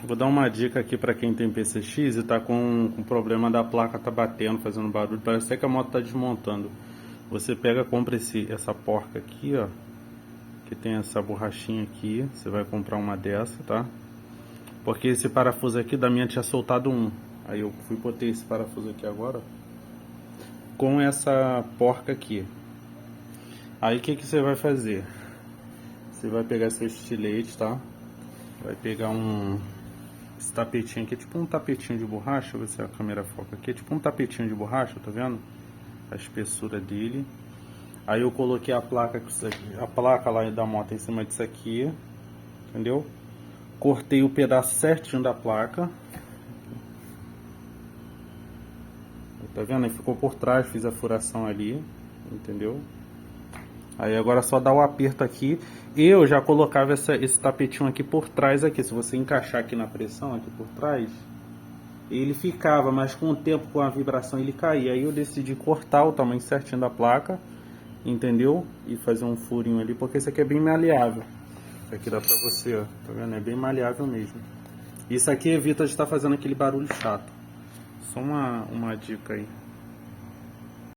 Vou dar uma dica aqui para quem tem PCX e tá com problema da placa tá batendo, fazendo barulho, parece até que a moto tá desmontando. Você pega, compra essa porca aqui, ó, que tem essa borrachinha aqui, você vai comprar uma dessa, tá? Porque esse parafuso aqui da minha tinha soltado um, aí eu fui botei esse parafuso aqui agora, com essa porca aqui. Aí o que que você vai fazer? Você vai pegar seu estilete, tá? Vai pegar esse tapetinho aqui, tipo um tapetinho de borracha, ver se a câmera foca aqui, é tipo um tapetinho de borracha, tá vendo? A espessura dele. Aí eu coloquei a placa lá da moto em cima disso aqui, entendeu? Cortei o pedaço certinho da placa. Tá vendo? Aí ficou por trás, fiz a furação ali, entendeu? Aí agora é só dar o aperto aqui. Eu já colocava esse tapetinho aqui por trás aqui. Se você encaixar aqui na pressão, aqui por trás, ele ficava, mas com o tempo, com a vibração, ele caía. Aí eu decidi cortar o tamanho certinho da placa, entendeu? E fazer um furinho ali, porque esse aqui é bem maleável. Isso aqui dá pra você, ó, tá vendo? É bem maleável mesmo. Isso aqui evita de estar fazendo aquele barulho chato. Só uma dica aí.